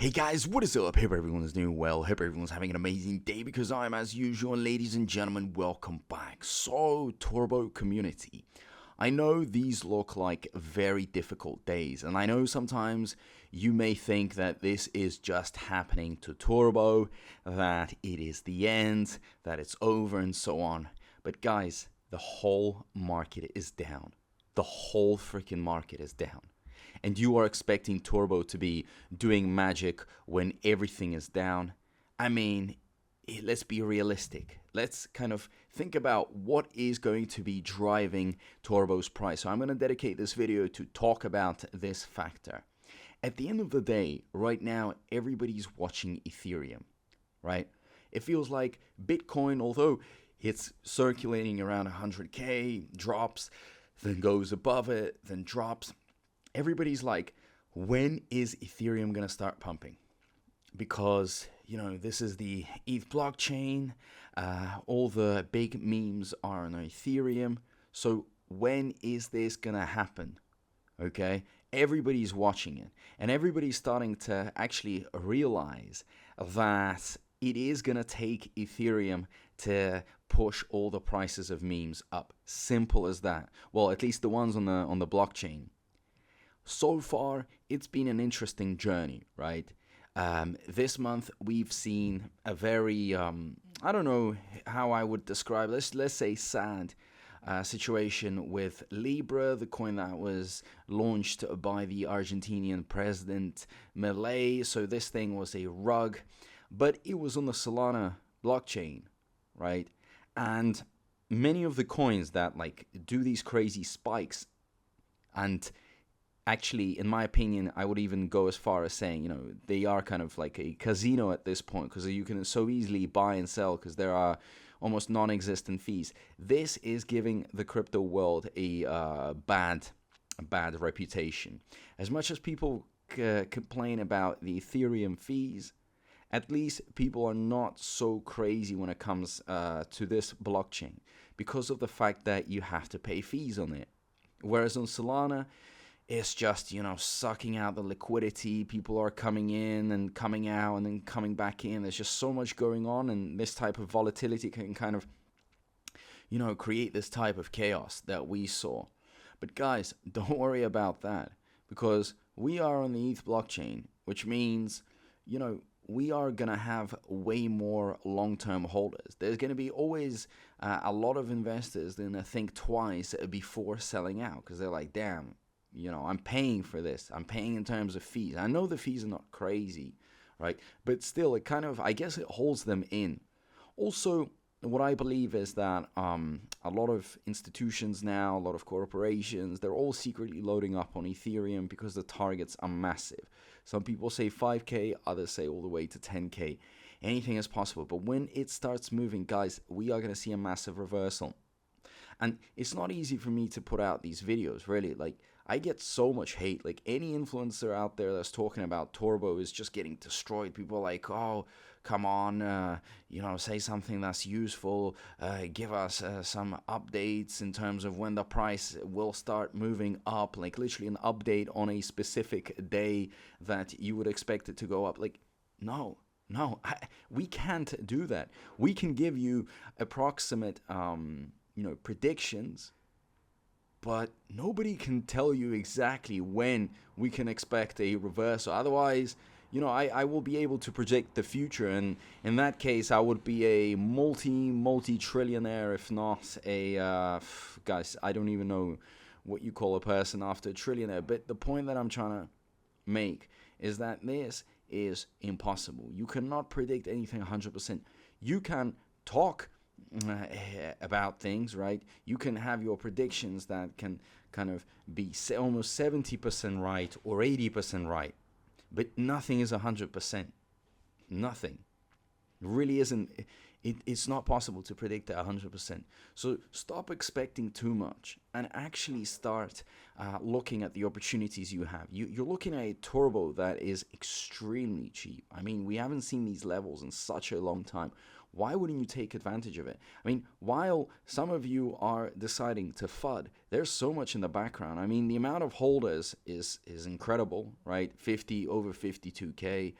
Hey guys, what is up? Hope everyone's doing well. Hope everyone's having an amazing day because I'm as usual. And ladies and gentlemen, welcome back. So, Turbo community, I know these look like very difficult days, and I know sometimes you may think that this is just happening to Turbo, that it is the end, that it's over, and so on. But guys, the whole market is down. The whole freaking market is down. And you are expecting Turbo to be doing magic when everything is down. I mean, let's be realistic. Let's kind of think about what is going to be driving Turbo's price. So I'm going to dedicate this video to talk about this factor. At the end of the day, right now, everybody's watching Ethereum, right? It feels like Bitcoin, although it's circulating around 100K, drops, then goes above it, then drops. Everybody's like, when is Ethereum going to start pumping? Because, this is the ETH blockchain. All the big memes are on Ethereum. So when is this going to happen? Okay? Everybody's watching it. And everybody's starting to actually realize that it is going to take Ethereum to push all the prices of memes up. Simple as that. Well, at least the ones on the blockchain. So far, it's been an interesting journey, right? This month, we've seen a very, I don't know how I would describe, let's say sad situation with Libra, the coin that was launched by the Argentinian president Milei. So this thing was a rug, but it was on the Solana blockchain, right? And many of the coins that do these crazy spikes, and actually, in my opinion, I would even go as far as saying, they are kind of like a casino at this point because you can so easily buy and sell because there are almost non-existent fees. This is giving the crypto world a bad reputation. As much as people complain about the Ethereum fees, at least people are not so crazy when it comes to this blockchain because of the fact that you have to pay fees on it. Whereas on Solana, it's just, sucking out the liquidity. People are coming in and coming out and then coming back in. There's just so much going on, and this type of volatility can kind of, create this type of chaos that we saw. But guys, don't worry about that because we are on the ETH blockchain, which means, we are going to have way more long-term holders. There's going to be always a lot of investors that are going to think twice before selling out because they're like, damn, I'm paying for this. I'm paying in terms of fees. I know the fees are not crazy, right? But still, it kind of, I guess it holds them in. Also, what I believe is that a lot of institutions now, a lot of corporations, they're all secretly loading up on Ethereum because the targets are massive. Some people say 5K, others say all the way to 10K. Anything is possible. But when it starts moving, guys, we are going to see a massive reversal. And it's not easy for me to put out these videos, really. I get so much hate. Any influencer out there that's talking about Turbo is just getting destroyed. People are like, oh, come on, say something that's useful. Give us some updates in terms of when the price will start moving up. Literally an update on a specific day that you would expect it to go up. No, we can't do that. We can give you approximate, predictions, but nobody can tell you exactly when we can expect a reversal. Otherwise, I will be able to predict the future, and in that case, I would be a multi-trillionaire, if not a, guys, I don't even know what you call a person after a trillionaire. But the point that I'm trying to make is that this is impossible. You cannot predict anything 100%. You can talk about things, right? You can have your predictions that can kind of be almost 70% right or 80% right, but nothing is 100%. Nothing. It really isn't. It's not possible to predict that 100%. So stop expecting too much and actually start looking at the opportunities you have. You're looking at a turbo that is extremely cheap. I mean, we haven't seen these levels in such a long time. Why wouldn't you take advantage of it? I mean, while some of you are deciding to FUD, there's so much in the background. I mean, the amount of holders is incredible, right? Over 52K.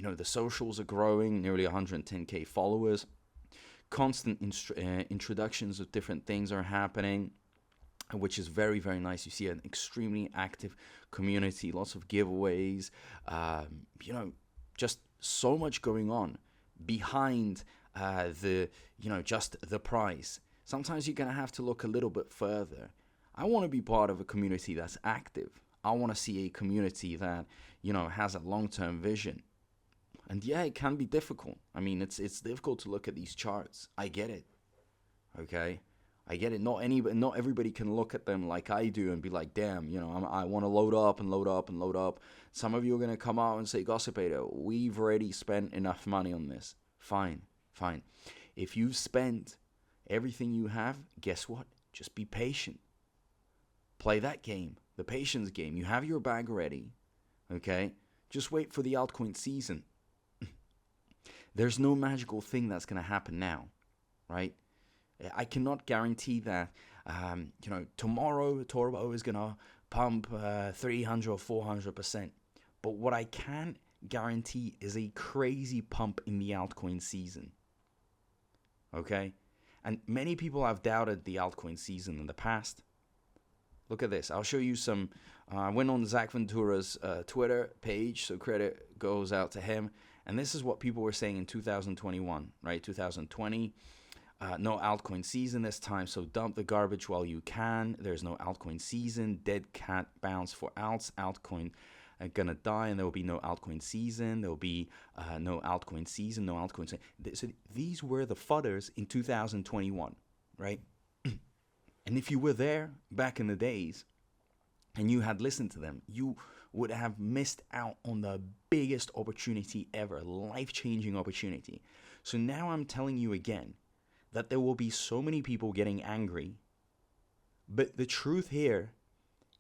The socials are growing, nearly 110K followers. Constant introductions of different things are happening, which is very, very nice. You see an extremely active community, lots of giveaways, just so much going on behind just the price. Sometimes you're going to have to look a little bit further. I want to be part of a community that's active. I want to see a community that, has a long-term vision. And yeah, it can be difficult. I mean, it's difficult to look at these charts. I get it. Okay? I get it. Not everybody can look at them like I do and be like, damn, I want to load up and load up and load up. Some of you are going to come out and say, Gossipator, we've already spent enough money on this. Fine. If you've spent everything you have, guess what? Just be patient. Play that game, the patience game. You have your bag ready. Okay? Just wait for the altcoin season. There's no magical thing that's going to happen now, right? I cannot guarantee that, tomorrow Turbo is going to pump 300 or 400%. But what I can guarantee is a crazy pump in the altcoin season, okay? And many people have doubted the altcoin season in the past. Look at this. I'll show you some. I went on Zach Ventura's Twitter page, so credit goes out to him. And this is what people were saying in 2021, right? 2020, no altcoin season this time, so dump the garbage while you can. There's no altcoin season. Dead cat bounce for alts. Altcoin are gonna die, and there will be no altcoin season. There will be no altcoin season, no altcoin season. So these were the fudders in 2021, right? And if you were there back in the days and you had listened to them, you would have missed out on the biggest opportunity ever, life-changing opportunity. So now I'm telling you again that there will be so many people getting angry, but the truth here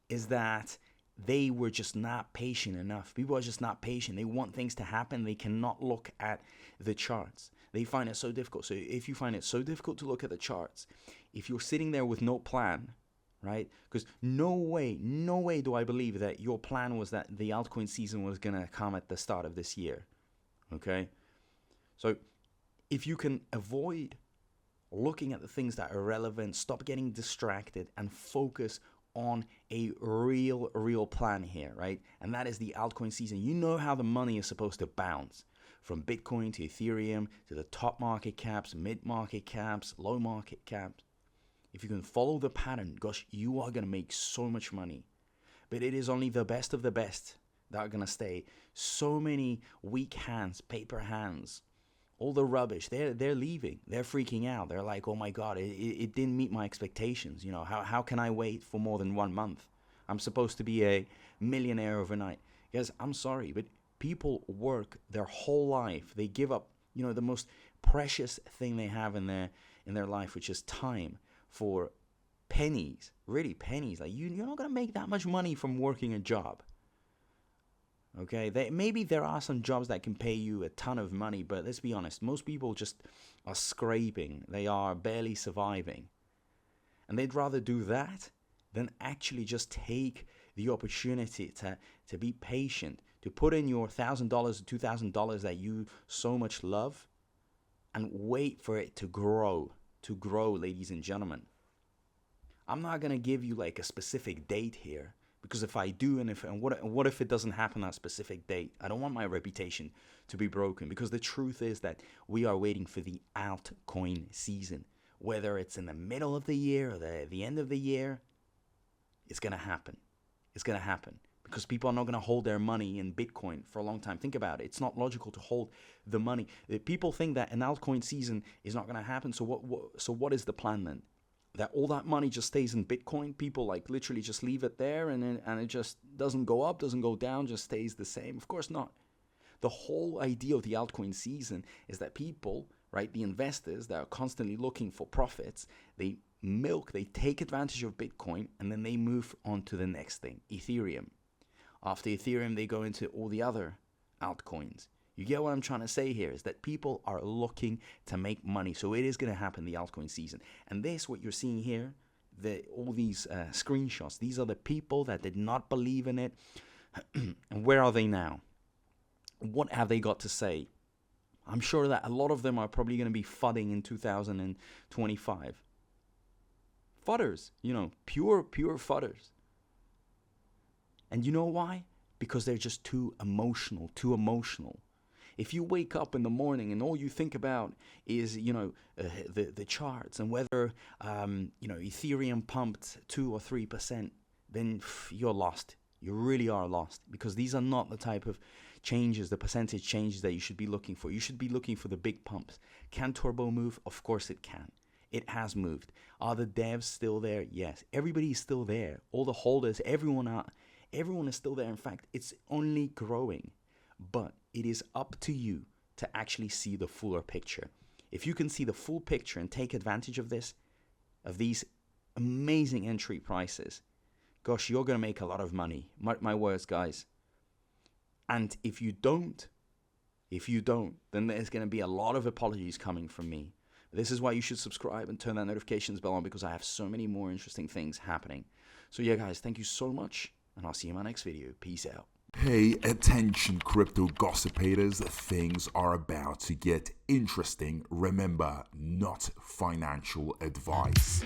is that they were just not patient enough. People are just not patient. They want things to happen. They cannot look at the charts. They find it so difficult. So if you find it so difficult to look at the charts, if you're sitting there with no plan, right? Because no way do I believe that your plan was that the altcoin season was going to come at the start of this year, okay? So if you can avoid looking at the things that are relevant, stop getting distracted, and focus on a real plan here, right? And that is the altcoin season. You know how the money is supposed to bounce from Bitcoin to Ethereum to the top market caps, mid market caps, low market caps. If you can follow the pattern, gosh, you are going to make so much money. But it is only the best of the best that are going to stay. So many weak hands, paper hands, all the rubbish, they're leaving. They're freaking out. They're like, oh my God, it didn't meet my expectations. How can I wait for more than 1 month? I'm supposed to be a millionaire overnight. Guys, I'm sorry, but people work their whole life. They give up, the most precious thing they have in their life, which is time, for pennies, really pennies. Like you're not gonna make that much money from working a job. Okay, maybe there are some jobs that can pay you a ton of money, but let's be honest, most people just are scraping. They are barely surviving, and they'd rather do that than actually just take the opportunity to be patient, to put in your $1,000 or $2,000 that you so much love, and wait for it to grow, ladies and gentlemen. I'm not gonna give you like a specific date here, because if I do, and what if it doesn't happen that specific date? I don't want my reputation to be broken, because the truth is that we are waiting for the altcoin season. Whether it's in the middle of the year or the end of the year, it's gonna happen. It's gonna happen. Because people are not going to hold their money in Bitcoin for a long time. Think about it. It's not logical to hold the money. People think that an altcoin season is not going to happen. So what is the plan then? That all that money just stays in Bitcoin? People like literally just leave it there and it just doesn't go up, doesn't go down, just stays the same? Of course not. The whole idea of the altcoin season is that people, right, the investors that are constantly looking for profits, they take advantage of Bitcoin, and then they move on to the next thing, Ethereum. After Ethereum, they go into all the other altcoins. You get what I'm trying to say here is that people are looking to make money. So it is going to happen, the altcoin season. And this, what you're seeing here, all these screenshots, these are the people that did not believe in it. And where are they now? What have they got to say? I'm sure that a lot of them are probably going to be fudding in 2025. Fudders, pure fudders. And you know why? Because they're just too emotional. If you wake up in the morning and all you think about is, the charts and whether, Ethereum pumped 2 or 3%, then you're lost. You really are lost, because these are not the type of changes, the percentage changes that you should be looking for. You should be looking for the big pumps. Can Turbo move? Of course it can. It has moved. Are the devs still there? Yes. Everybody is still there. All the holders, everyone is still there. In fact, it's only growing. But it is up to you to actually see the fuller picture. If you can see the full picture and take advantage of these amazing entry prices, gosh, you're going to make a lot of money. Mark my words, guys. And if you don't, then there's going to be a lot of apologies coming from me. This is why you should subscribe and turn that notifications bell on, because I have so many more interesting things happening. So yeah, guys, thank you so much, and I'll see you in my next video. Peace out. Pay attention, crypto gossipators. Things are about to get interesting. Remember, not financial advice.